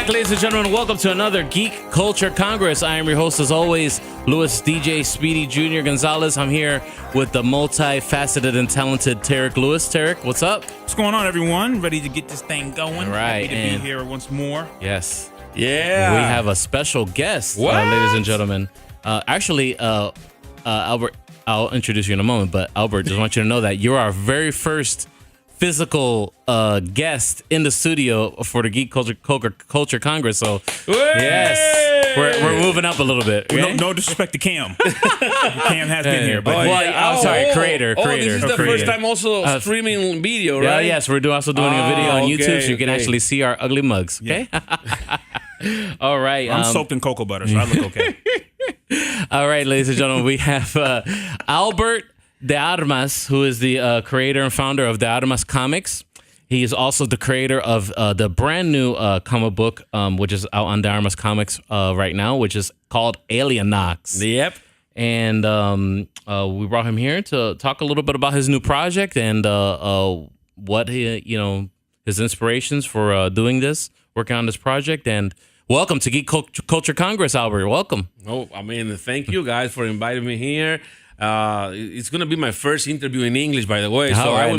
back, ladies and gentlemen. Welcome to another Geek Culture Congress. I am your host, as always, Luis Speedy Jr. Gonzalez. I'm here with the multifaceted and talented Tarek Lewis. Tarek, what's up? What's going on, everyone? Ready to get this thing going? All right. Happy to be here once more. Yes. Yeah. We have a special guest, ladies and gentlemen. Albert, I'll introduce you in a moment, but Albert, just want you to know that you're our very first physical guest in the studio for the Geek Culture Congress. So, yes, we're moving up a little bit. Okay? No disrespect to Cam. Cam has been here, but I'm sorry, creator. This is the first time also streaming video, right? Yes, we're also doing a video on YouTube, so you can actually see our ugly mugs. Okay. Yeah. All right. I'm soaked in cocoa butter, so I look okay. All right, ladies and gentlemen, we have Albert DeArmas, who is the creator and founder of DeArmas Comics. He is also the creator of the brand new comic book, which is out on DeArmas Comics right now, which is called Alienox. Yep. And we brought him here to talk a little bit about his new project and what his inspirations for doing this, working on this project. And welcome to Geek Culture Congress, Albert. Welcome. Oh, I mean, thank you guys for inviting me here. It's gonna be my first interview in English, by the way. So I will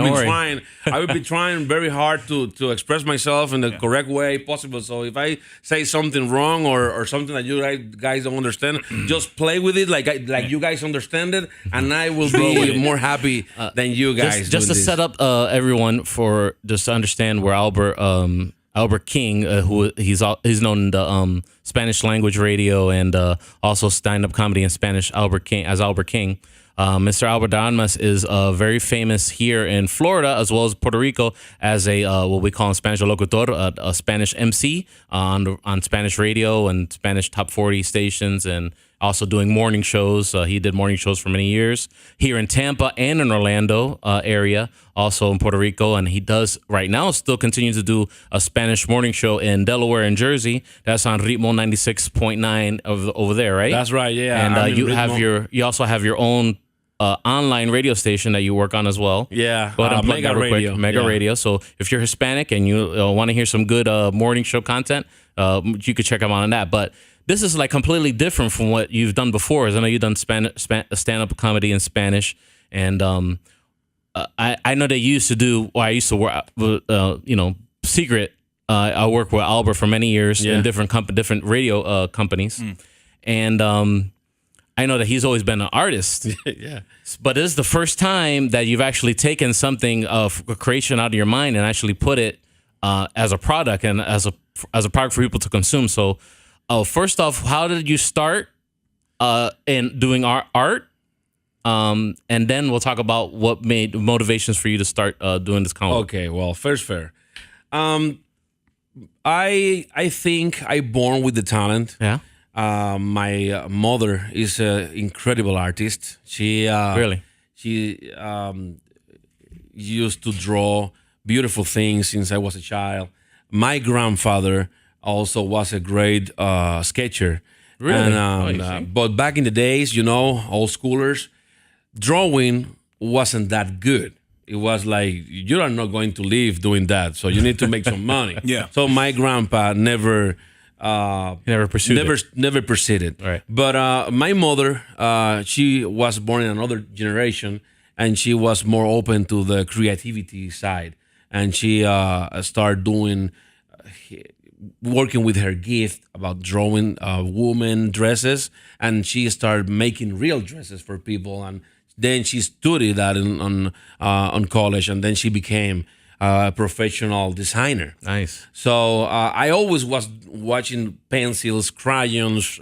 be trying very hard to express myself in the correct way possible. So if I say something wrong or something that you guys don't understand, just play with it like you guys understand it, and I will be more happy than you guys. Just to set up everyone for just to understand where Albert King, who he's known in the Spanish language radio and also stand-up comedy in Spanish. Albert King. Mr. Albert DeArmas is very famous here in Florida as well as Puerto Rico as a what we call in Spanish a locutor, a Spanish MC on Spanish radio and Spanish top 40 stations, and also doing morning shows. He did morning shows for many years here in Tampa and in Orlando area, also in Puerto Rico. And he does right now still continue to do a Spanish morning show in Delaware and Jersey. That's on Ritmo 96.9 over there, right? That's right, yeah. And you also have your own online radio station that you work on as well. Yeah, go ahead and plug that real quick. Mega Radio. So if you're Hispanic and you want to hear some good morning show content, you could check them out on that. But this is like completely different from what you've done before. I know you've done stand-up comedy in Spanish, and I know that you used to do. Well, I used to work, secret. I worked with Albert for many years in different radio companies, and I know that he's always been an artist. Yeah. But this is the first time that you've actually taken something of a creation out of your mind and actually put it as a product and as a product for people to consume. So, first off, how did you start in doing art? And then we'll talk about what made motivations for you to start doing this comic. Okay, well, first fair. I think I born with the talent. Yeah. My mother is an incredible artist. She used to draw beautiful things since I was a child. My grandfather also was a great sketcher. Really? And, but back in the days, old schoolers, drawing wasn't that good. It was like, you are not going to live doing that, so you need to make some money. Yeah. So my grandpa never pursued it. Right. But my mother, she was born in another generation, and she was more open to the creativity side, and she started working with her gift about drawing women dresses, and she started making real dresses for people, and then she studied that on college, and then she became a professional designer. Nice. So I always was watching pencils, crayons,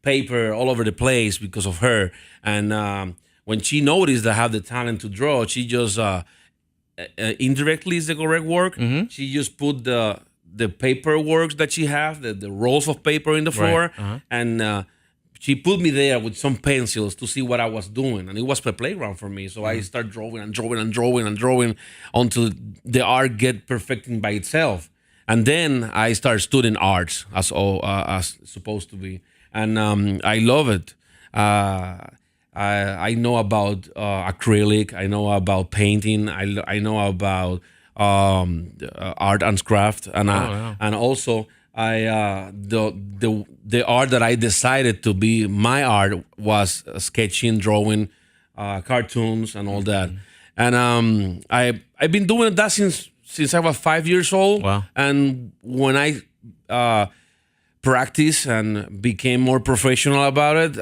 paper all over the place because of her. And when she noticed that I have the talent to draw, she just indirectly is the correct word. Mm-hmm. She just put the paperwork that she have, the rolls of paper in the floor, right. and she put me there with some pencils to see what I was doing, and it was a playground for me. So I started drawing until the art get perfecting by itself. And then I started studying arts as supposed to be, and I love it. I know about acrylic. I know about painting. I know about art and craft, and and also the art that I decided to be my art was sketching, drawing, cartoons, and all that. And I've been doing that since I was 5 years old. Wow. And when I practiced and became more professional about it,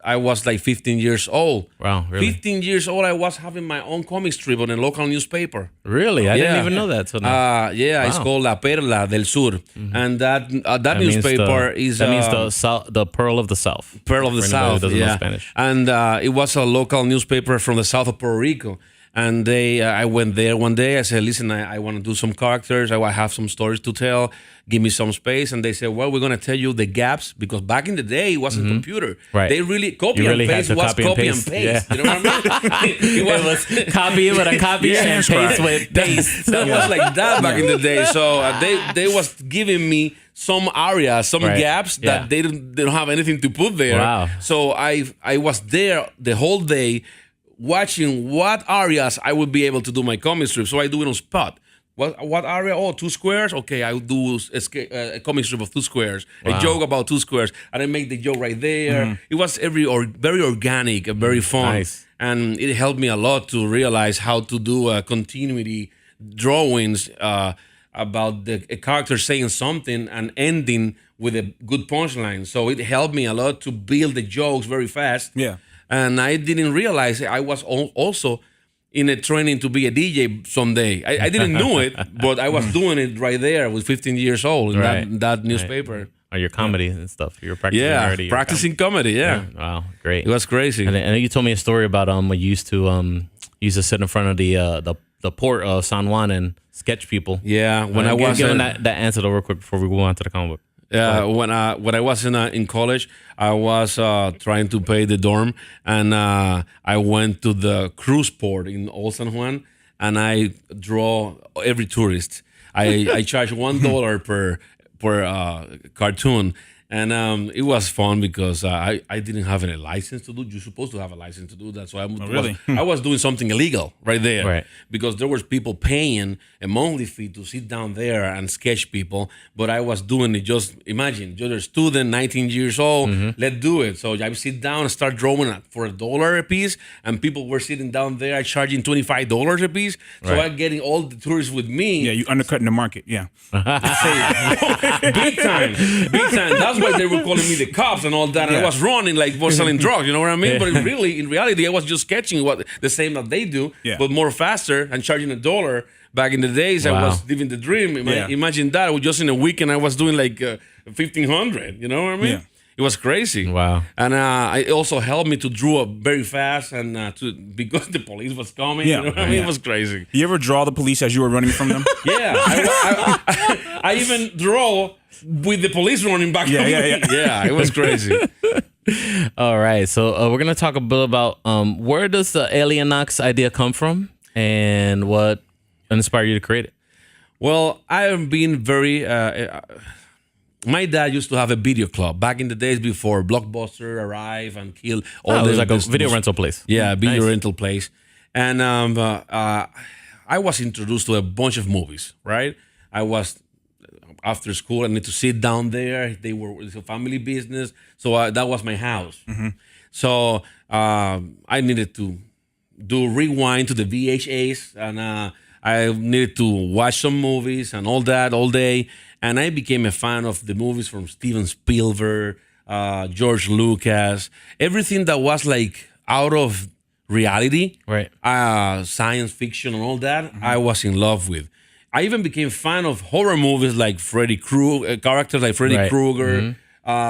I was like 15 years old. Wow, really? 15 years old, I was having my own comic strip on a local newspaper. Really? I didn't even know that. So yeah, wow. It's called La Perla del Sur. And that newspaper means the Pearl of the South. Pearl of the South, doesn't know yeah. Spanish. And it was a local newspaper from the south of Puerto Rico. And I went there one day. I said, listen, I want to do some characters. I have some stories to tell. Give me some space. And they said, well, we're going to tell you the gaps. Because back in the day, it wasn't computer. Right. They really, copy and paste was copy and paste. Yeah. You know what I mean? it was copy with a copy and paste with paste. That was like that back in the day. So they was giving me some areas, some gaps that they don't have anything to put there. Wow. So I was there the whole day watching what areas I would be able to do my comic strip. So I do it on spot. What area? Oh, 2 squares? Okay, I do a comic strip of 2 squares. Wow. A joke about 2 squares. And I make the joke right there. It was very organic and very fun. Nice. And it helped me a lot to realize how to do continuity drawings about a character saying something and ending with a good punchline. So it helped me a lot to build the jokes very fast. Yeah. And I didn't realize I was also in a training to be a DJ someday. I didn't know it, but I was doing it right there. I was 15 years old in that newspaper. Or your comedy and stuff. You were practicing already. Practicing comedy, yeah. Wow, great. It was crazy. And then you told me a story about when you used to sit in front of the port of San Juan and sketch people. Yeah, when I was giving that answer real quick before we go on to the comic book. When I was in college, I was trying to pay the dorm, and I went to the cruise port in Old San Juan, and I draw every tourist. I charge $1 per cartoon. And it was fun because I didn't have any license to do. You're supposed to have a license to do that. So I was doing something illegal right there. Right. Because there was people paying a monthly fee to sit down there and sketch people. But I was doing it just, imagine, you're a student, 19 years old, let's do it. So I sit down and start drawing for $1 a piece. And people were sitting down there charging $25 a piece. So I'm getting all the tourists with me. Yeah, you undercutting the market, yeah. Big time. That's why they were calling me the cops and all that. And I was running like was selling drugs, you know what I mean? But in reality, I was just sketching the same that they do, but more faster and charging $1. Back in the days, I was living the dream. Imagine that. Just in a weekend, I was doing like $1,500. You know what I mean? Yeah. It was crazy. Wow. And it also helped me to draw very fast and because the police was coming. Yeah. You know what I mean? It was crazy. You ever draw the police as you were running from them? Yeah. I even draw with the police running back. Yeah, it was crazy. All right. So we're going to talk a bit about where does the Alienox idea come from and what inspired you to create it? Well, I have been very... my dad used to have a video club back in the days before Blockbuster arrived and killed all it was like a video rental place. Yeah, video rental place. And I was introduced to a bunch of movies, right? I was... After school, I need to sit down there. It's a family business. So that was my house. So I needed to do rewind to the VHS. And I needed to watch some movies and all that all day. And I became a fan of the movies from Steven Spielberg, George Lucas. Everything that was like out of reality. Right. Science fiction and all that, I was in love with. I even became a fan of horror movies like Freddy Krueger, characters like Freddy Krueger.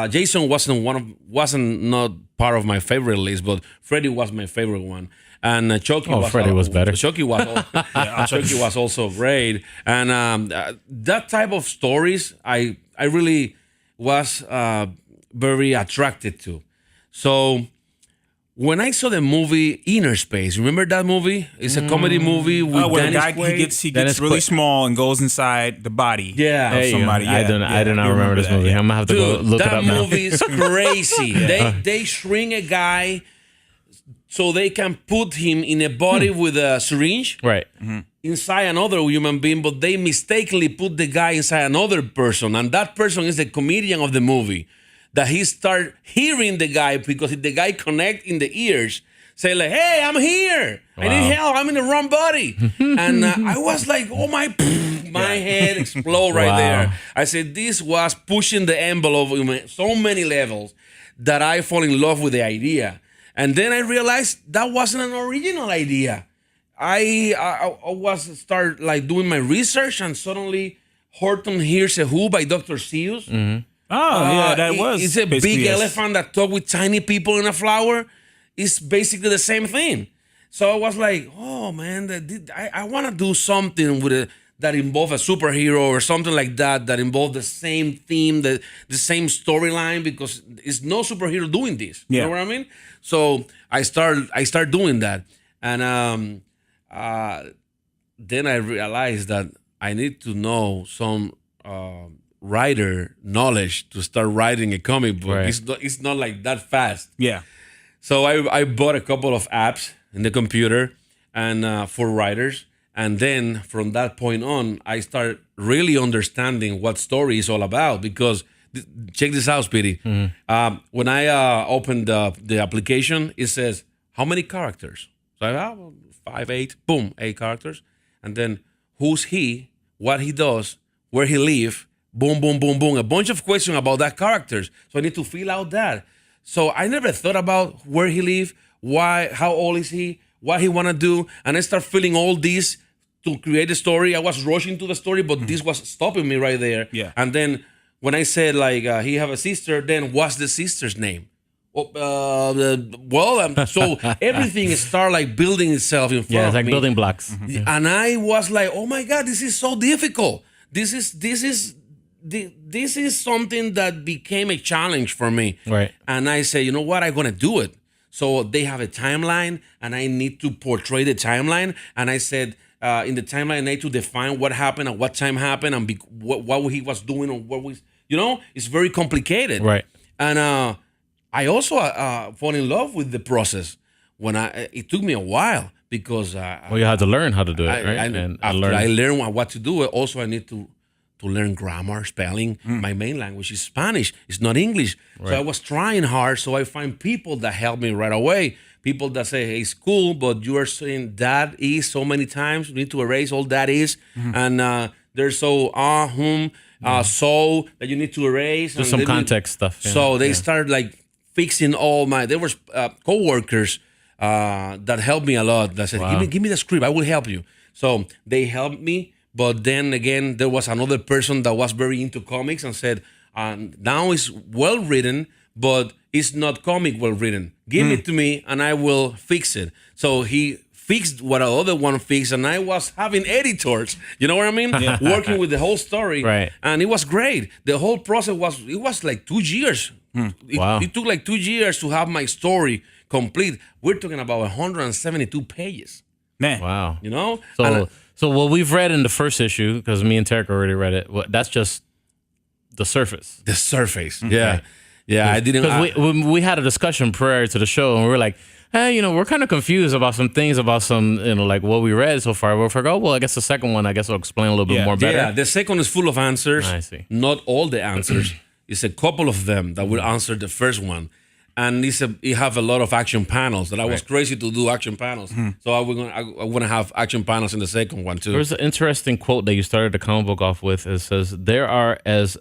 Jason wasn't not part of my favorite list, but Freddy was my favorite one. And Chucky was better. Chucky was also great. And that type of stories, I really was very attracted to. So when I saw the movie Inner Space, remember that movie? It's a comedy movie with where Dennis the guy he gets really small and goes inside the body of somebody. I do not remember this movie. I'm gonna have to go look it up now. That movie is crazy. They shrink a guy so they can put him in a body with a syringe Right. inside another human being, but they mistakenly put the guy inside another person, and that person is the comedian of the movie. That he start hearing the guy because the guy connect in the ears, say like, "Hey, I'm here. I need help. I'm in the wrong body." And I was like, "Oh my." My head explode right there. I said, this was pushing the envelope in so many levels that I fall in love with the idea. And then I realized that wasn't an original idea. I was start like doing my research, and suddenly Horton Hears a Who by Dr. Seuss. That was. It's a big elephant that talk with tiny people in a flower. It's basically the same thing. So I was like, oh man, I want to do something with that involve a superhero or something like that involve the same theme, the same storyline, because it's no superhero doing this. You know what I mean? So I start doing that. And then I realized that I need to know some writer knowledge to start writing a comic book. Right. It's not like that fast. Yeah. So I bought a couple of apps in the computer and for writers. And then from that point on, I start really understanding what story is all about. Because check this out, Speedy. When I opened the application, it says, how many characters? So I have 5, 8, boom, 8 characters. And then who's he, what he does, where he live, boom, boom, boom, boom. A bunch of questions about that characters. So I need to fill out that. So I never thought about where he live, why, how old is he, what he want to do. And I start filling all these to create a story. I was rushing to the story, but this was stopping me right there. Yeah. And then when I said like he have a sister, then what's the sister's name? So everything start like building itself in front of me. Yeah, it's like building blocks. And I was like, oh my God, this is so difficult. This is something that became a challenge for me. Right. And I say, you know what, I'm gonna do it. So they have a timeline, and I need to portray the timeline. And I said, in the timeline, I need to define what happened and what time happened and what he was doing or what was, it's very complicated. Right. And I also fall in love with the process. It took me a while because you had to learn how to do it, right? After I learned what to do, also I need to learn grammar, spelling. My main language is Spanish. It's not English. Right. So I was trying hard. So I find people that help me right away. People that say, hey, it's cool, but you are saying that is so many times. You need to erase all that is. And there's so, so that you need to erase. Just some context stuff. Yeah. So they started like fixing there was co-workers that helped me a lot. That said, give me the script. I will help you. So they helped me. But then again, there was another person that was very into comics and said, now it's well written, but it's not comic well written. Give it to me and I will fix it. So he fixed what another one fixed, and I was having editors. You know what I mean? Working with the whole story. Right. And it was great. The whole process was like 2 years. It took like 2 years to have my story complete. We're talking about 172 pages. Man. Wow. So what we've read in the first issue, because me and Tarek already read it, that's just the surface. The surface. Yeah. Right. Yeah, I didn't. Because we had a discussion prior to the show, and we were like, hey, we're kind of confused about some things, about some, like what we read so far. We're like, well, I guess the second one, will explain a little bit more better. Yeah, the second is full of answers. I see. Not all the answers. It's a couple of them that will answer the first one. And it have a lot of action panels that I was crazy to do action panels. So I want to have action panels in the second one too. There's an interesting quote that you started the comic book off with. It says, there are as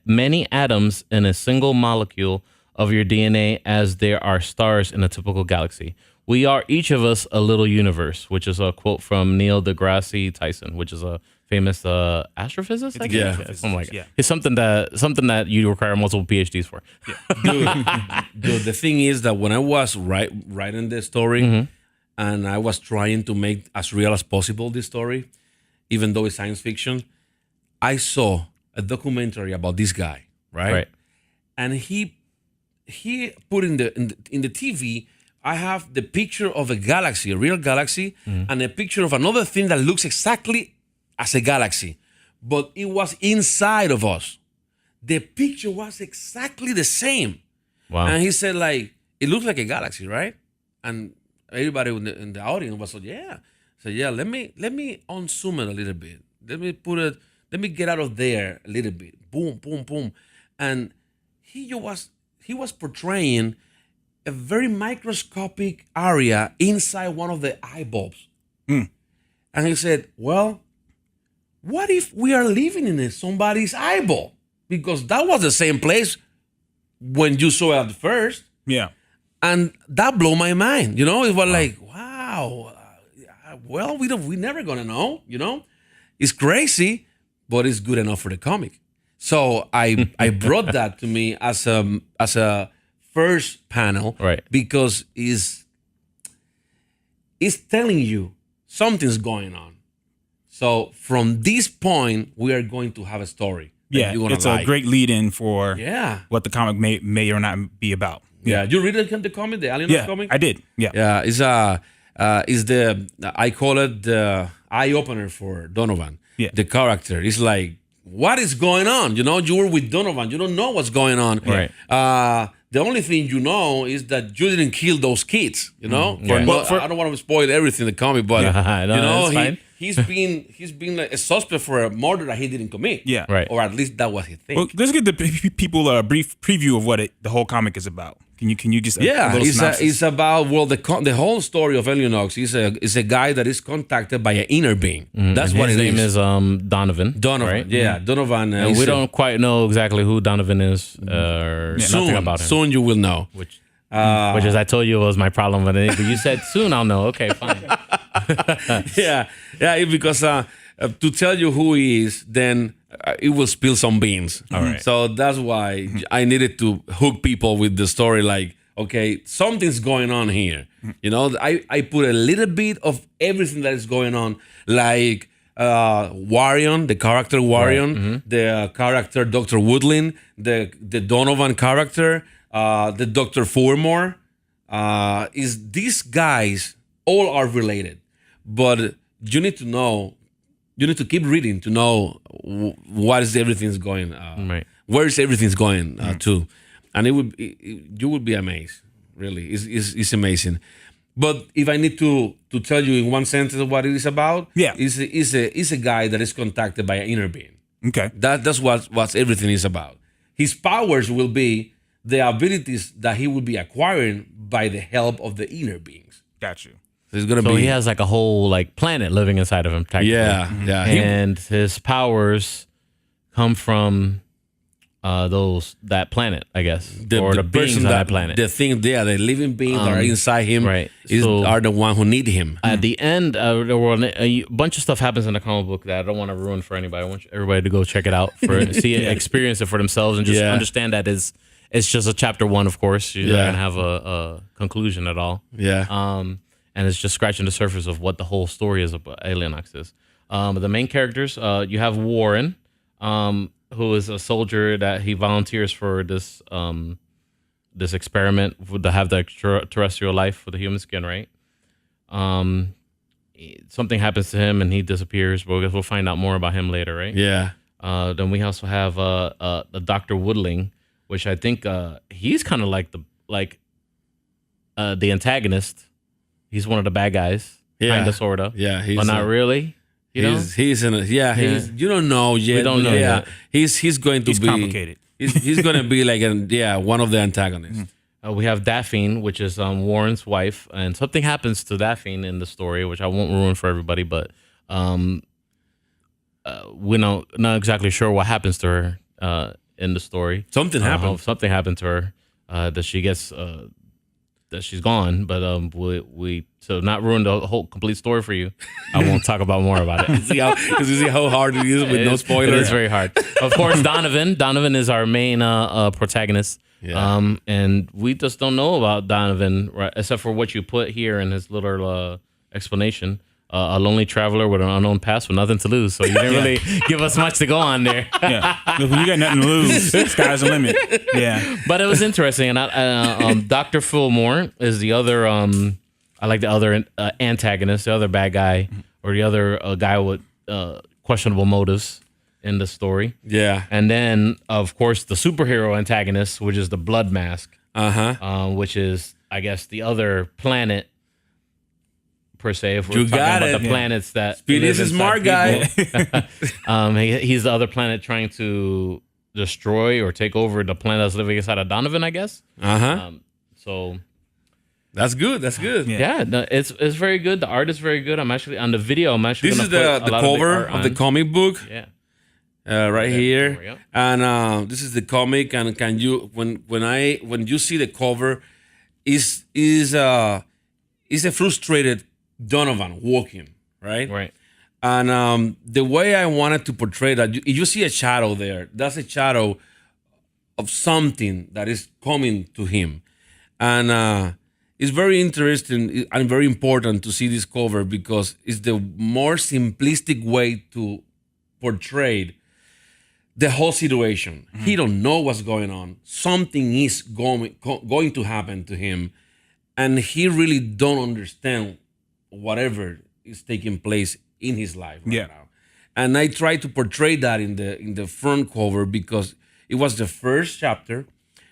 many atoms in a single molecule of your DNA as there are stars in a typical galaxy. We are each of us a little universe, which is a quote from Neil deGrasse Tyson, which is a famous astrophysicist, I guess. Yeah. Something like that. It's something that you require multiple PhDs for. Yeah. Dude, the thing is that when I was writing the story and I was trying to make as real as possible this story, even though it's science fiction, I saw a documentary about this guy, right? And he put in the TV, I have the picture of a galaxy, a real galaxy, and a picture of another thing that looks exactly as a galaxy, but it was inside of us. The picture was exactly the same. Wow. And he said, like, it looks like a galaxy, right? and everybody in the audience was like, yeah. So yeah, let me unzoom it a little bit. Let me get out of there a little bit. Boom, boom, boom. And he was portraying a very microscopic area inside one of the eye bulbs. And he said, well, what if we are living in somebody's eyeball? Because that was the same place when you saw it at first. Yeah. And that blew my mind. It was like, wow. Well, we never gonna know. It's crazy, but it's good enough for the comic. So I brought that to me as a first panel, right? Because it's telling you something's going on. So from this point, we are going to have a story. Yeah, it's a great lead-in for what the comic may or not be about. Yeah, you read the comic, the Alienox comic? I did. Yeah, yeah. I call it the eye opener for Donovan. Yeah, the character. It's like, what is going on? You were with Donovan. You don't know what's going on. Right. The only thing you know is that you didn't kill those kids. I don't want to spoil everything in the comic, but he's been like a suspect for a murder that he didn't commit. Yeah, right. Or at least that was his thing. Well, let's get the people a brief preview of what the whole comic is about. Can you just it's about the whole story of Alienox is a guy that is contacted by an inner being. That's what his name is. Donovan. Donovan, right? Yeah, Donovan. And we don't quite know exactly who Donovan is or nothing about him. Soon you will know. Which, as I told you, was my problem with it. But you said soon I'll know. Okay, fine. yeah, because to tell you who he is, then it will spill some beans. All right. So that's why I needed to hook people with the story. Like, okay, something's going on here. I put a little bit of everything that is going on, like Warion, the character Warion, the character Dr. Woodlin, the Donovan character, the Dr. Furmore. Is these guys all are related, but you need to know. You need to keep reading to know what is everything's going. Right. Where is everything's going to, and you would be amazed. Really, it's amazing. But if I need to tell you in one sentence what it is about, is a guy that is contacted by an inner being. Okay, that's what everything is about. His powers will be the abilities that he will be acquiring by the help of the inner beings. Got you. So he has like a whole planet living inside of him. Yeah. And his powers come from that planet, I guess, or the beings on that planet. The living beings that are inside him, are the one who need him. At the end, a bunch of stuff happens in the comic book that I don't want to ruin for anybody. I want everybody to go check it out, experience it for themselves, and just understand that it's just a chapter 1. Of course, you're not gonna have a conclusion at all. Yeah. And it's just scratching the surface of what the whole story is about. Alienox is. The main characters, you have Warren, who is a soldier that he volunteers for this experiment to have the extraterrestrial life for the human skin, right? Something happens to him and he disappears. But we'll find out more about him later, right? Yeah. Then we also have the Dr. Woodling, which I think he's kind of like the antagonist. He's one of the bad guys, kind of, sort of. Yeah, but not really. He's in a you don't know yet. We don't know yet. He's going to be complicated. He's going to be like one of the antagonists. We have Daphne, which is Warren's wife, and something happens to Daphne in the story, which I won't ruin for everybody, but we're not exactly sure what happens to her in the story. Something happened. Something happened to her that she gets. That she's gone, but we to not ruin the whole complete story for you, I won't talk about more about it. You see how hard it is with no spoilers. It is very hard. Of course, Donovan is our main protagonist. Yeah. And we just don't know about Donovan, right, except for what you put here in his little explanation. A lonely traveler with an unknown past with nothing to lose. So you didn't really give us much to go on there. When you got nothing to lose, sky's the limit. Yeah. But it was interesting. And Dr. Fillmore is the other, I like the other antagonist, the other bad guy, or the other guy with questionable motives in the story. Yeah. And then, of course, the superhero antagonist, which is the Blood Mask. Uh-huh. Which is I guess, the other planet per se. If we're You talking got about it. the planets that Speedy live is a inside smart guy. he's the other planet trying to destroy or take over the planet that's living inside of Donovan, I guess. So That's good. That's good. yeah, no, it's very good. The art is very good. I'm actually on the video. This is gonna the put a lot cover of the comic book. Yeah. Right There we here, go. and this is the comic. And can you when you see the cover, is a frustrated Donovan walking, right? Right. And the way I wanted to portray that, you see a shadow there. That's a shadow of something that is coming to him, and it's very interesting and very important to see this cover because it's the more simplistic way to portray the whole situation. He don't know what's going on. Something is going to happen to him, and he really don't understand whatever is taking place in his life right now. And I try to portray that in the front cover because it was the first chapter,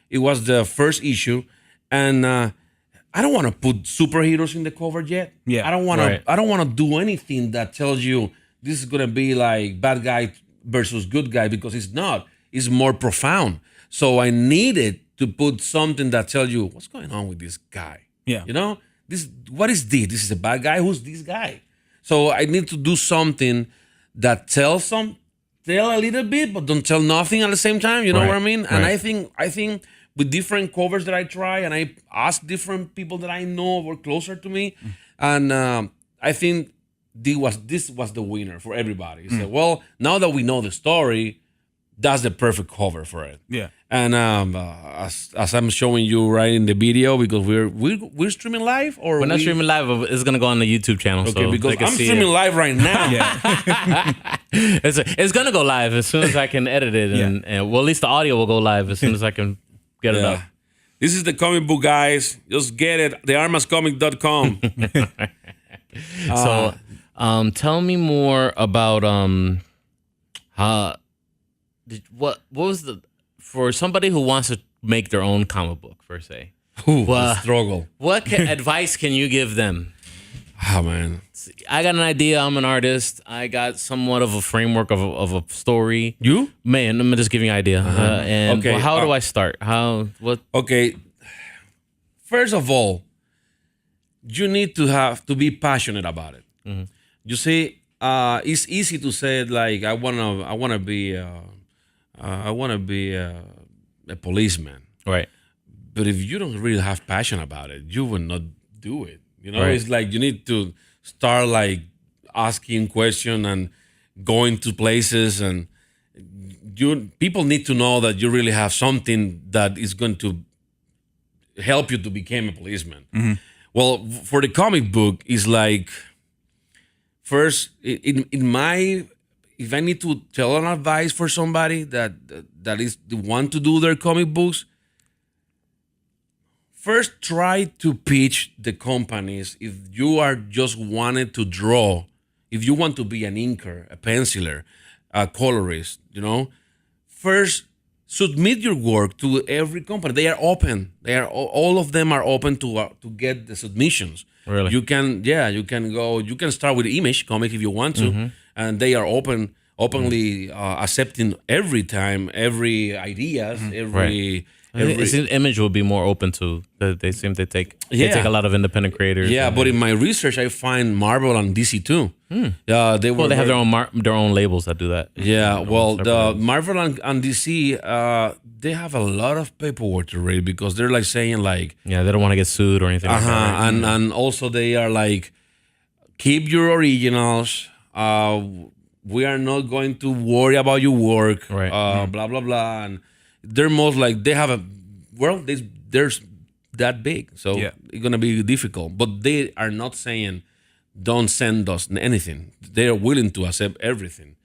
it was the first issue, and I don't want to put superheroes in the cover yet. I don't want to. I don't want to do anything that tells you this is gonna be like bad guy versus good guy because it's not. It's more profound. So I needed to put something that tells you what's going on with this guy. You know, what is this? This is a bad guy. Who's this guy? So I need to do something that tell a little bit, but don't tell nothing at the same time. You know what I mean? And I think with different covers that I try, and I ask different people that I know were closer to me, and I think this was the winner for everybody. So, well, now that we know the story, that's the perfect cover for it. And as I'm showing you right in the video, because we're streaming live, or we're not streaming live. It's gonna go on the YouTube channel. Okay, so because I'm streaming live right now. It's gonna go live as soon as I can edit it, and well, at least the audio will go live as soon as I can get it up. This is the comic book, guys. Just get it. DeArmascomic.com. So, tell me more about what was for somebody who wants to make their own comic book per se. The struggle. What advice can you give them? Oh man, I got an idea. I'm an artist. I got somewhat of a framework of a story. You? Man, I'm just giving you an idea. And Okay. how do I start? What? Okay. First of all, you need to be passionate about it. You see, it's easy to say it like I wanna be a policeman. Right. But if you don't really have passion about it, you will not do it. You know, it's like you need to start like asking questions and going to places, and people need to know that you really have something that is going to help you to become a policeman. Well, for the comic book, it's like first if I need to tell an advice for somebody that is want to do their comic books. First, try to pitch the companies if you are just wanted to draw, if you want to be an inker, a penciler, a colorist, you know. First, submit your work to every company. They are open. All of them are open to get the submissions. Really? You can go. You can start with Image Comic if you want to, and they are openly accepting every ideas, Image will be more open to. They seem they take a lot of independent creators. Yeah, but in my research, I find Marvel and DC too. They have their own labels that do that. Yeah, well, the Marvel and DC, they have a lot of paperwork to read because they're like saying like, they don't want to get sued or anything. Like that, right? And also they are like, keep your originals. We are not going to worry about your work. Right. Blah blah blah, and they're most like they have there's that big, so it's gonna be difficult. But they are not saying don't send us anything. They are willing to accept everything.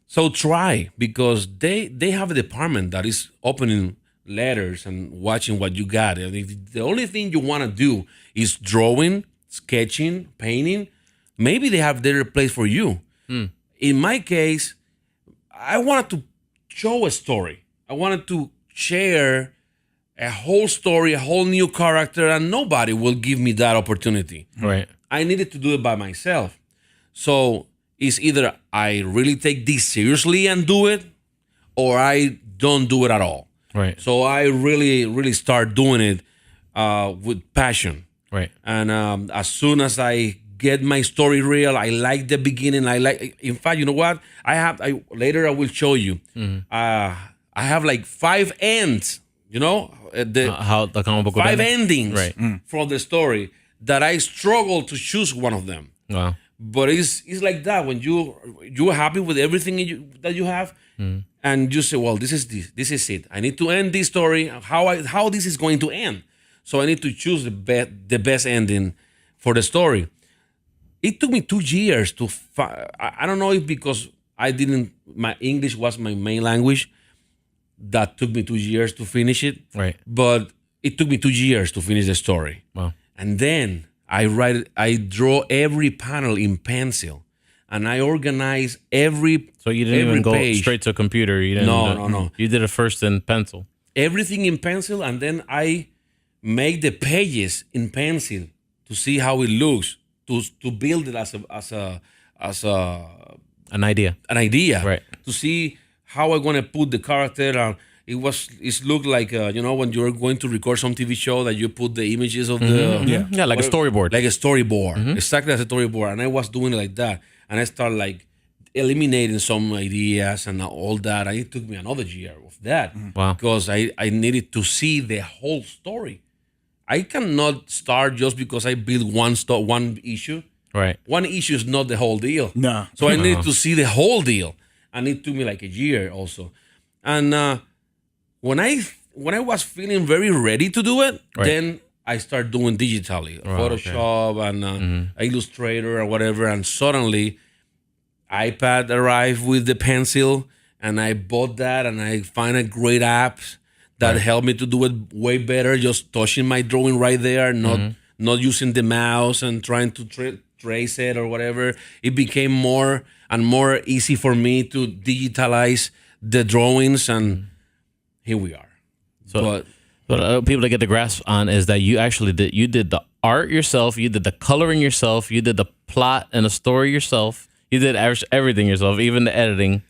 So try, because they have a department that is opening letters and watching what you got. I mean, the only thing you want to do is drawing, sketching, painting. Maybe they have their place for you. In my case, I wanted to show a story. I wanted to share a whole story, a whole new character, and nobody will give me that opportunity. Right. I needed to do it by myself. So it's either I really take this seriously and do it, or I don't do it at all. Right. So I really, really start doing it with passion. Right. And as soon as I get my story real, I like the beginning. In fact, you know what? Later I will show you. I have like 5 ends. You know, How the comic book 5 endings Right. from the story that I struggle to choose one of them. Wow. But it's like that when you're happy with everything that you have, and you say, well, this is it. I need to end this story. How this is going to end? So I need to choose the best ending for the story. It took me 2 years to. I don't know if because my English was my main language. That took me 2 years to finish it. Right. But it took me 2 years to finish the story. Wow. And then I draw every panel in pencil, and I organize every. So you didn't even go page. straight to a computer. You didn't. No. You did it first in pencil. Everything in pencil, and then I make the pages in pencil to see how it looks, to build it as An idea. an idea, Right. To see how I'm gonna put the character on. It looked like when you're going to record some TV show that you put the images of the Yeah, like a storyboard. like a storyboard, exactly as a storyboard. And I was doing it like that, and I started like eliminating some ideas and all that. And it took me another year of that Wow. because I needed to see the whole story. I cannot start just because I build one issue. Right. One issue is not the whole deal. No. So I needed to see the whole deal, and it took me like a year also. And when I was feeling very ready to do it, Right. then I started doing digitally, Photoshop and Illustrator and whatever. And suddenly, iPad arrived with the pencil, and I bought that, and I find a great apps that helped me to do it way better. Just touching my drawing right there, not using the mouse and trying to trace it or whatever. It became more and more easy for me to digitalize the drawings, and here we are. So, but people to get the grasp on is that you actually did the art yourself, you did the coloring yourself, you did the plot and the story yourself, you did everything yourself, even the editing,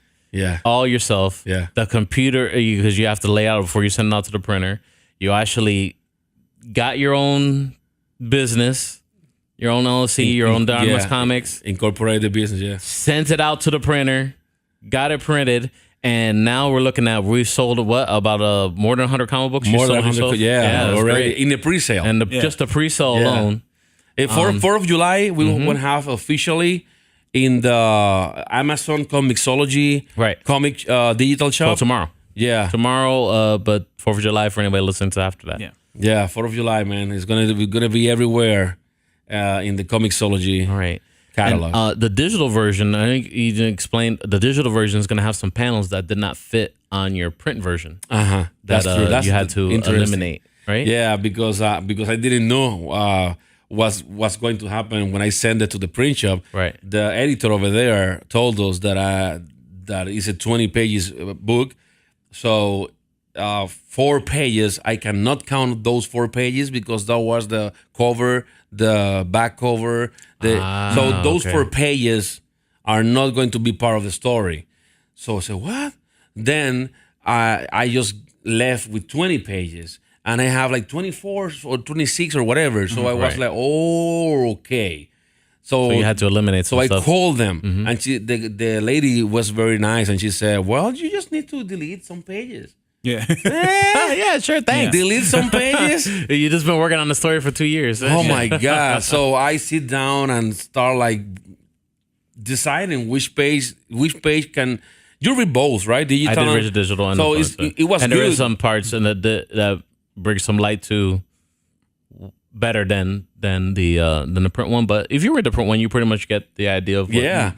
all yourself. Yeah. The computer, because you have to lay out before you send it out to the printer. You actually got your own business, your own LLC, your own DeArmas Comics, incorporate the business. sent it out to the printer, got it printed. And now we're looking at, we've sold about more than 100 comic books. More than 100, that's already great. in the pre-sale. And just the pre-sale alone. 4th of July, we will have officially in the Amazon Comixology comic digital shop. Well, tomorrow. Yeah. Tomorrow, but 4th of July for anybody listening to after that. Yeah, 4th of July, man. It's gonna be everywhere in the Comixology. All right. Catalog. And, the digital version, I think you explained, the digital version is going to have some panels that did not fit on your print version. That's true. That's you had to eliminate, right? Yeah, because I didn't know what's going to happen when I send it to the print shop. Right. The editor over there told us that it's a 20 pages book, so 4 pages. I cannot count those 4 pages because that was the cover, the back cover. So those 4 pages are not going to be part of the story. So I said, what? Then I just left with 20 pages, and I have like 24 or 26 or whatever. So I was like, oh, okay. So you had to eliminate some stuff. I called them, and the lady was very nice, and she said, well, you just need to delete some pages. Yeah. Yeah, sure, thanks. Delete some pages. You just been working on the story for 2 years. Oh my God. So I sit down and start like deciding which page can you read both, right? Digital. I did read digital, and so it was and good. there is some parts in that bring some light to better than the print one. But if you read the print one, you pretty much get the idea of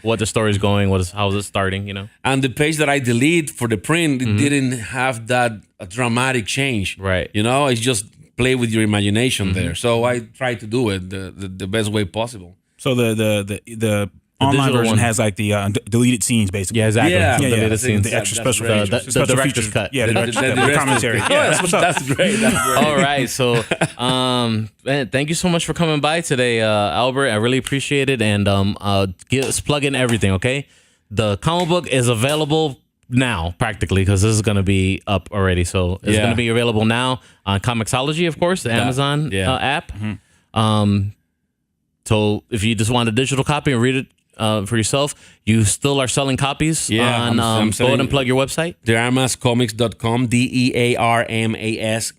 what the story's going, how is it starting, you know. And the page that I delete for the print, it didn't have that dramatic change, right? You know, it's just play with your imagination there. So I try to do it the best way possible. So the online version one has like the deleted scenes, basically. Yeah, exactly. Yeah. Deleted scenes. The extra special the features. Special director's features. cut. Yeah, the director's cut. The commentary. Oh, Yeah, that's what's up. That's great. That's great. All right, so man, thank you so much for coming by today, Albert. I really appreciate it, and plug in everything. Okay, the comic book is available now, practically, because this is going to be up already. So it's going to be available now on Comixology, of course, the Amazon app. So if you just want a digital copy and read it for yourself, you still are selling copies on I'm go ahead and plug your website. DeArmasComics.com, DeArmas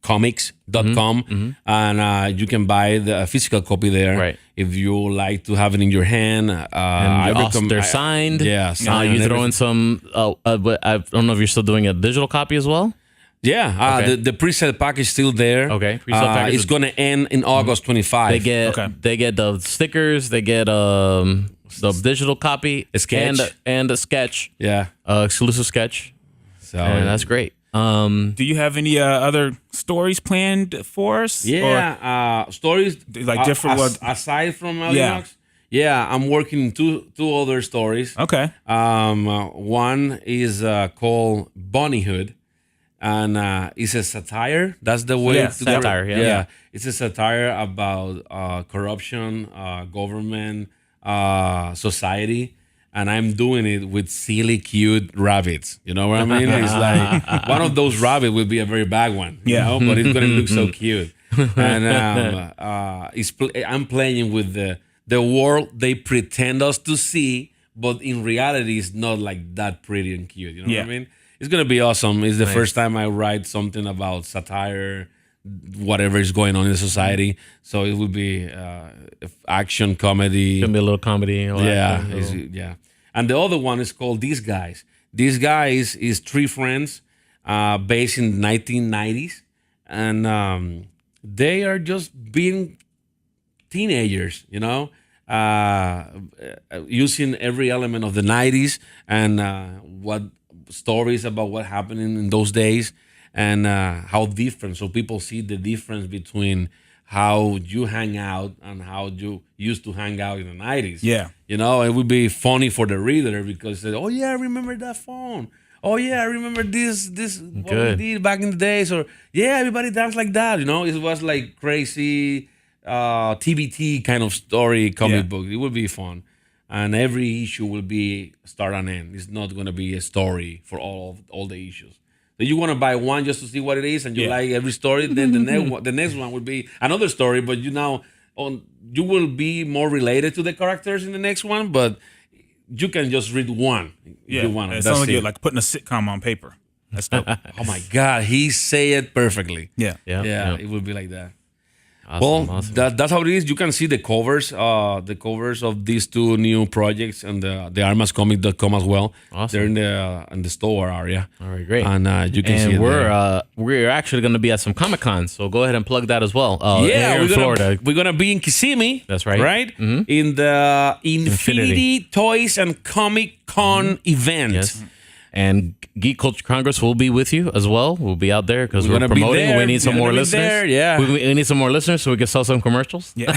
comics.com, and you can buy the physical copy there. Right. If you like to have it in your hand, They're signed. Yeah, signed. You throw in some. But I don't know if you're still doing a digital copy as well. Yeah, the pre-sale package is still there. Okay, pre-sale package. It's gonna end in August 25. They get the stickers. They get the digital copy, a sketch, and a sketch. Yeah, exclusive sketch. So and that's great. Do you have any other stories planned for us? Yeah, stories like different aside from Alienox. Yeah, I'm working two other stories. Okay. One is called Bunnyhood, and it's a satire. That's the way. Satire. Yeah. It's a satire about corruption, government, society. And I'm doing it with silly, cute rabbits. You know what I mean? It's like one of those rabbits will be a very bad one. You know? But it's going to look so cute. And I'm playing with the world they pretend us to see, but in reality, it's not like that pretty and cute. You know what I mean? It's going to be awesome. It's the first time I write something about satire, whatever is going on in society. So it will be action, comedy. It's gonna be a little comedy. Yeah. And the other one is called These Guys. These Guys is three friends based in the 1990s. And they are just being teenagers, you know, using every element of the 90s and what stories about what happened in those days. And how different, so people see the difference between how you hang out and how you used to hang out in the 90s. Yeah. You know, it would be funny for the reader because, oh yeah, I remember that phone. Oh yeah, I remember this what we did back in the days. Or yeah, everybody danced like that. You know, it was like crazy TBT kind of story comic book. It would be fun. And every issue will be start and end. It's not going to be a story for all the issues. So you want to buy one just to see what it is, and you like every story. Then the next one will be another story, but you will be more related to the characters in the next one. But you can just read one. Yeah, it sounds like putting a sitcom on paper. That's dope. Oh my God, he say it perfectly. Yeah. It will be like that. Awesome. That's how it is. You can see the covers of these two new projects and the DeArmasComic.com as well. Awesome. They're in the store area. All right, great. And you can see it we're actually going to be at some Comic Cons, so go ahead and plug that as well. Yeah, in Florida. We're gonna be in Kissimmee. That's right. Right? Mm-hmm. In the Infinity Toys and Comic Con event. Yes. And Geek Culture Congress will be with you as well. We'll be out there because we're promoting. We need some more listeners. We need some more listeners so we can sell some commercials. Yeah.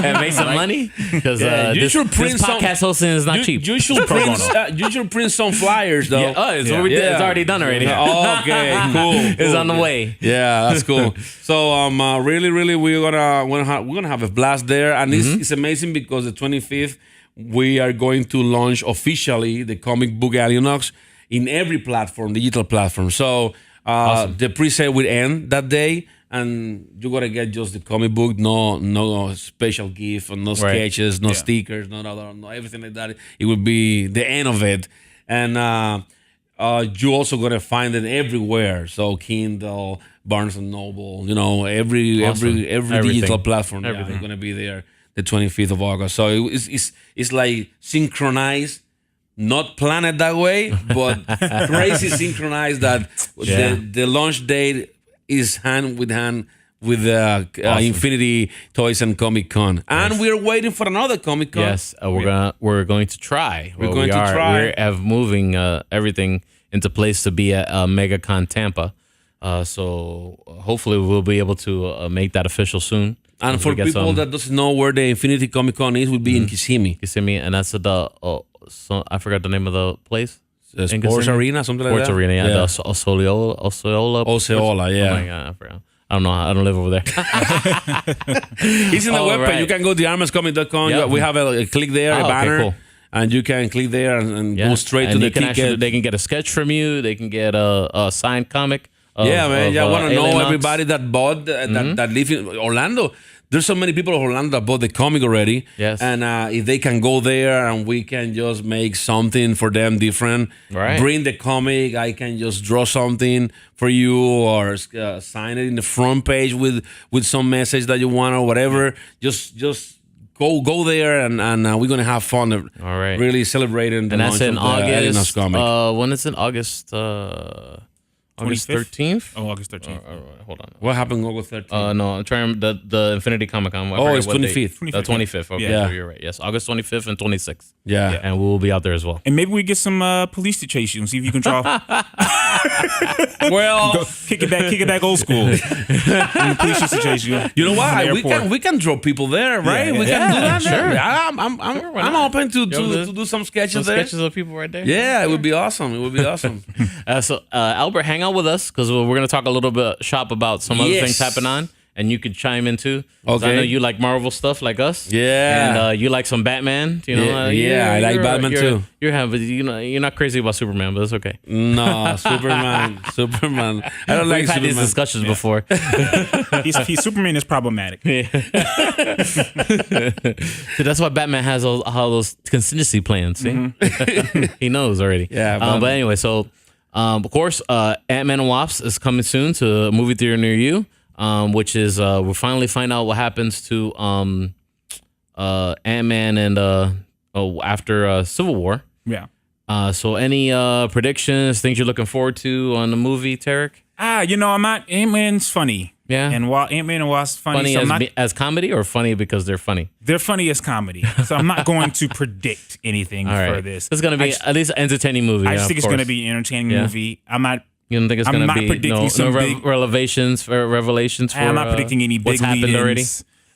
And make some money because this podcast hosting is not cheap. You should print some flyers though. Yeah. It's already done already. Okay, cool. It's on the way. Yeah, that's cool. So really we're gonna have a blast there, and it's amazing because the 25th. We are going to launch officially the comic book Alienox in every platform, digital platform. So the pre-sale will end that day, and you gotta get just the comic book, no special gift, and no sketches, no stickers, no everything like that. It will be the end of it, and you also gonna find it everywhere. So Kindle, Barnes and Noble, you know, every digital platform, is gonna be there. The 25th of August. So it's like synchronized, not planned that way, but crazy synchronized that the launch date is hand in hand with the Infinity Toys and Comic Con. And we're waiting for another Comic Con. Yes, we're going to try. We have moving everything into place to be at MegaCon Tampa. So hopefully we'll be able to make that official soon. And for people that doesn't know where the Infinity Comic Con is, will be in Kissimmee. Kissimmee, and that's I forgot the name of the place. Sports Arena, something like that. Sports Arena, yeah. The Osceola. Osceola, yeah. Oh my God, I forgot. I don't know. I don't live over there. It's in the webpage. Right. You can go to DeArmasComic.com. Yep. We have a click there, a banner. Okay, cool. And you can click there and go straight to the ticket. They can get a sketch from you. They can get a signed comic. I want to know everybody that bought, that live in Orlando. There's so many people in Orlando that bought the comic already. Yes. And if they can go there and we can just make something for them different, bring the comic, I can just draw something for you or sign it in the front page with some message that you want or whatever. Just go there and we're going to have fun. Really celebrating the launch of the Alienox comic. When is it? August 13th? Oh, August 13th. Hold on. What happened on August 13th? No, I'm trying the Infinity Comic Con. It's 25th. 25th. Okay, so you're right. Yes, August 25th and 26th. Yeah. And we will be out there as well. And maybe we get some police to chase you and see if you can draw. Well, kick it back old school. And the police used to chase you. You know what? We can draw people there, right? We can do that. Sure. I'm open to do some sketches there. Sketches of people right there. Yeah, it would be awesome. So Albert, hang out with us because we're going to talk a little bit shop about some other things happening on, and you could chime in too. Okay. I know you like Marvel stuff like us. Yeah. And you like some Batman. You know. I like Batman too. You're not crazy about Superman, but it's okay. No, Superman. I don't like Superman. We've had these discussions before. Superman is problematic. Yeah. So that's why Batman has all those contingency plans. See? Mm-hmm. He knows already. Yeah. But anyway, so. Of course, Ant-Man and Wasp is coming soon to a movie theater near you, which is we'll finally find out what happens to Ant-Man and after Civil War. Yeah. So any predictions, things you're looking forward to on the movie, Tarek? I'm not. Ant-Man's funny. Yeah. And Ant-Man and Wasp funny. As comedy or funny because they're funny? They're funny as comedy. So I'm not going to predict anything for this. It's going to be at least an entertaining movie. I just think it's going to be an entertaining movie. I'm not. You don't think it's going to be predicting revelations for I'm not predicting any big happened already.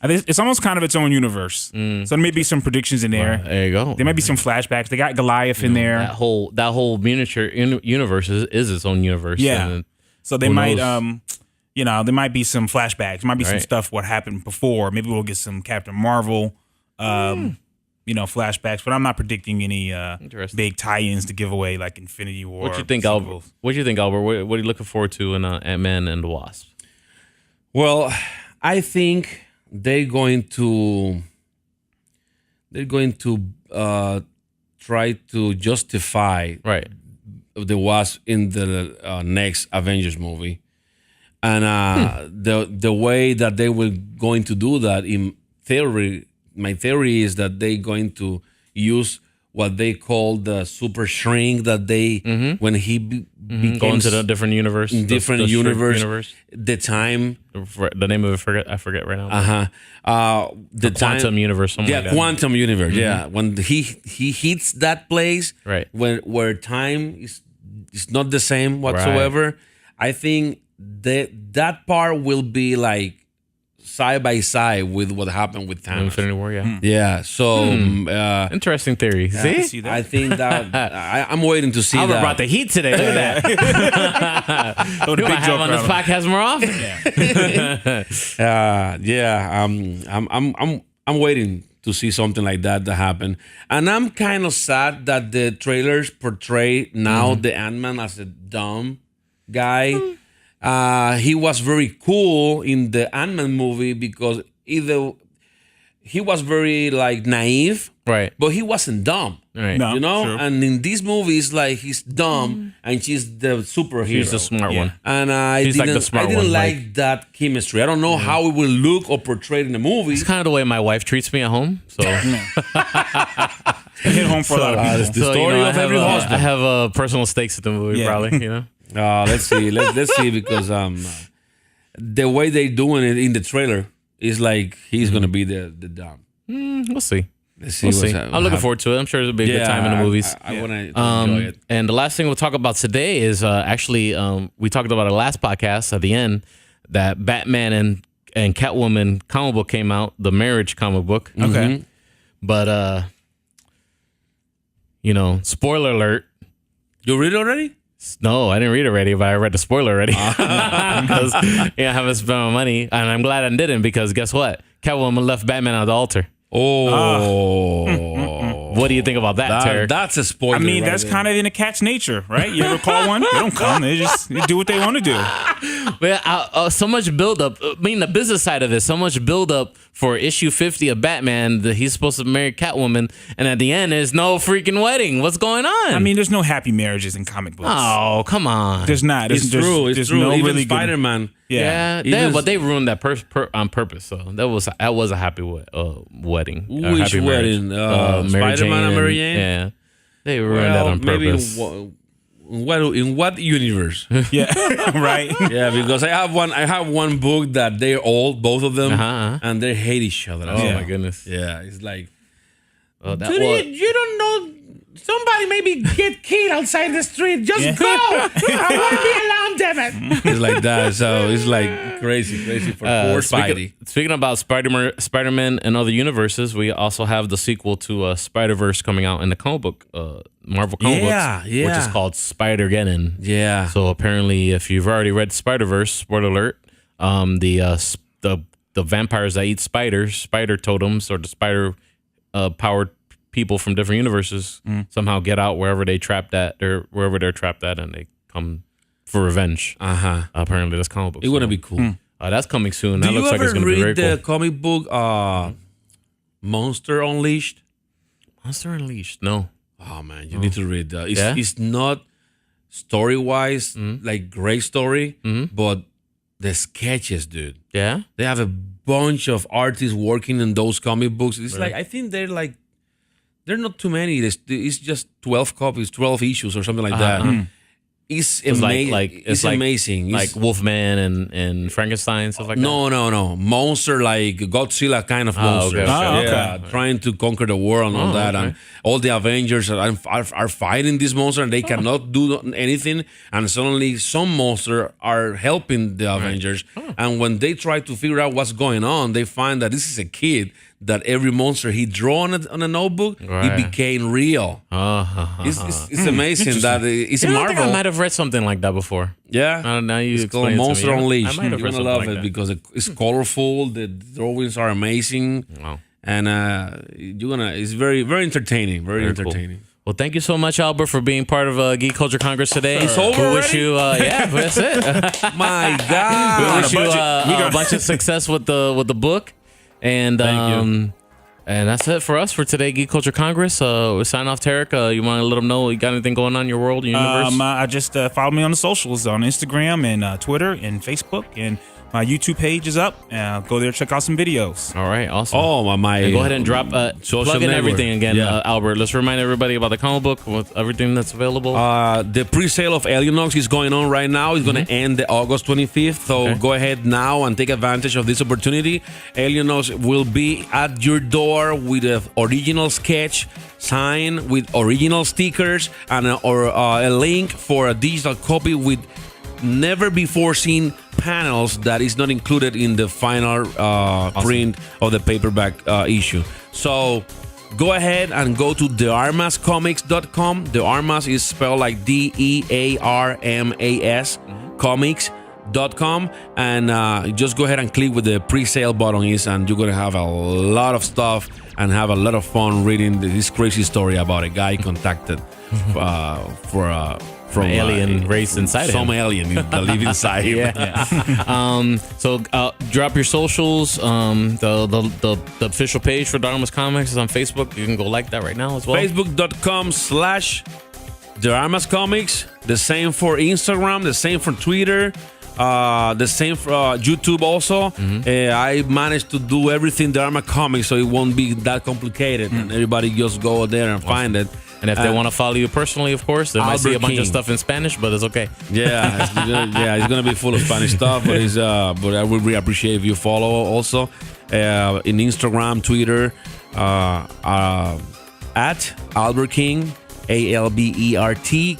It's almost kind of its own universe. So there may be some predictions in there. There you go. There might be some flashbacks. They got Goliath in there. That whole miniature universe is its own universe. Yeah. So they might there might be some flashbacks. There might be some stuff what happened before. Maybe we'll get some Captain Marvel, flashbacks. But I'm not predicting any big tie-ins to give away like Infinity War. What you think, Albert? What are you looking forward to in Ant-Man and the Wasp? Well, I think they're going to try to justify the Wasp in the next Avengers movie. And the way that they were going to do that, in theory, my theory is that they're going to use what they call the super shrink that they when he became going to the different universe, the time, the name of it I forget right now. The quantum universe, something like that. Quantum universe. Yeah, when he hits that place, right, where time is not the same whatsoever. I think that part will be like side by side with what happened with Thanos. Infinity War, yeah. Yeah, so... interesting theory. See? I think that... I'm waiting to see Albert brought the heat today. Look at that. You want to have on this podcast more often? I'm waiting to see something like that happen. And I'm kind of sad that the trailers portray now the Ant-Man as a dumb guy. He was very cool in the Ant-Man movie because either he was very like naive, right? But he wasn't dumb, right? No, you know. True. And in these movies, like he's dumb and she's the superhero. She's the smart one, and I didn't like that chemistry. I don't know how it will look or portrayed in the movie. It's kind of the way my wife treats me at home. So hit home for a lot of people. It's the story of every husband. I have personal stakes at the movie, probably. You know. Let's see. Let's see because the way they doing it in the trailer is like he's gonna be the dumb. We'll see. Let's see. We'll see. I'm looking forward to it. I'm sure it'll be a good time in the movies. I want to enjoy it. And the last thing we'll talk about today is actually we talked about our last podcast at the end that Batman and Catwoman comic book came out, the marriage comic book. Okay. But spoiler alert. You read it already? No, I didn't read it already, but I read the spoiler already because I haven't spent my money, and I'm glad I didn't because guess what? Catwoman left Batman at the altar. What do you think about that, Terry? That's a spoiler. I mean, that's kind of in a cat's nature, right? You ever call one? They don't come. They do what they want to do. But so much buildup. I mean, the business side of it, so much buildup for issue 50 of Batman that he's supposed to marry Catwoman, and at the end, there's no freaking wedding. What's going on? I mean, there's no happy marriages in comic books. Oh, come on. There's not. It's true. It's true. No Even really Spider-Man. But they ruined that on purpose. So that was a happy wedding. Which happy wedding? Spider-Man and Mary Jane? Yeah, they ruined that on purpose. Maybe in what universe? Yeah, right. Yeah, because I have one book that they're old, both of them, and they hate each other. Oh my goodness. Yeah, it's like, you don't know. Somebody maybe get killed outside the street. Just go. I want to be alone, damn it. It's like that. So it's like crazy for poor Spidey. Speaking about Spider-Man and other universes, we also have the sequel to Spider-Verse coming out in the comic book, Marvel comic books, which is called Spider-Geddon. Yeah. So apparently, if you've already read Spider-Verse, spoiler alert, the vampires that eat spiders, spider totems, or the spider powered people from different universes somehow get out wherever they're trapped at, and they come for revenge. Apparently, that's comic book. It wouldn't be cool. That's coming soon. Do that looks like it's going to be very cool. you ever read the comic book Monster Unleashed? Monster Unleashed? No. Oh man, you need to read that. It's not story wise like great story, but the sketches, dude. Yeah, they have a bunch of artists working in those comic books. It's like I think they're not too many. It's just 12 copies, 12 issues or something like that. It's amazing. It's amazing. Like Wolfman and Frankenstein, stuff like that? No. Monster, like Godzilla kind of monsters. Okay. Trying to conquer the world and all that. Okay. And all the Avengers are fighting this monster and they cannot do anything. And suddenly some monsters are helping the Avengers. And when they try to figure out what's going on, they find that this is a kid that every monster he drew on a notebook, it became real. It's amazing that it's a Marvel. I think I might have read something like that before. Yeah. Now you it's called Monster Unleashed. You're going to love it because it's colorful. The drawings are amazing. Wow. And it's very, very entertaining. Very entertaining. Cool. Well, thank you so much, Albert, for being part of Geek Culture Congress today. It's over. We wish you, that's it. My God. We wish you a bunch of success with the book. And and that's it for us for today, Geek Culture Congress. We sign off, Tarek. You want to let them know you got anything going on in your world, your universe? I just follow me on the socials on Instagram and Twitter and Facebook, and my YouTube page is up. Go there, check out some videos. All right, awesome. Oh, my. Go ahead and drop plug in everything again, Albert. Let's remind everybody about the comic book with everything that's available. The pre-sale of Alienox is going on right now. It's going to end August 25th. So go ahead now and take advantage of this opportunity. Alienox will be at your door with an original sketch, signed with original stickers, and a link for a digital copy with never before seen panels that is not included in the final print of the paperback issue. So go ahead and go to DeArmasComics.com. DeArmas is spelled like DEARMAS comics.com, and just go ahead and click with the pre-sale button and you're gonna have a lot of stuff and have a lot of fun reading this crazy story about a guy contacted from alien race inside some him. Alien that live inside him. So drop your socials. The official page for DeArmas Comics is on Facebook. You can go like that right now as well. Facebook.com/DeArmas Comics. The same for Instagram. The same for Twitter. The same for YouTube also. I managed to do everything DeArmas Comics, so it won't be that complicated. And everybody just go there and find it. And if they want to follow you personally, of course, they might see a bunch of stuff in Spanish, but it's okay. Yeah, it's gonna be full of Spanish stuff, but I would really appreciate if you follow also in Instagram, Twitter, at Albert King, ALBERTKINNG.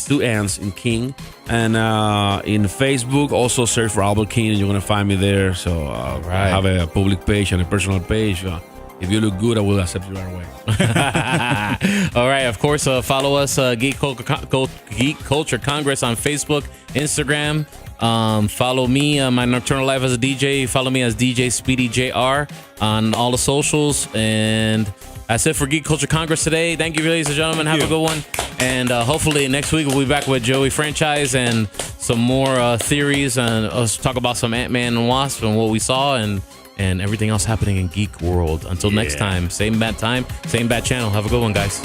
Two N's in King. And in Facebook, also search for Albert King, and you're gonna find me there. So I have a public page and a personal page. If you look good, I will accept you right away. All right. Of course, follow us, Geek Culture Congress on Facebook, Instagram. Follow me, my nocturnal life as a DJ. Follow me as DJ Speedy Jr on all the socials. And that's it for Geek Culture Congress today. Thank you, ladies and gentlemen. Have a good one. And hopefully next week we'll be back with Joey Franchise and some more theories, and us talk about some Ant-Man and Wasp and what we saw, and everything else happening in Geek World. Until next time, same bad channel. Have a good one, guys.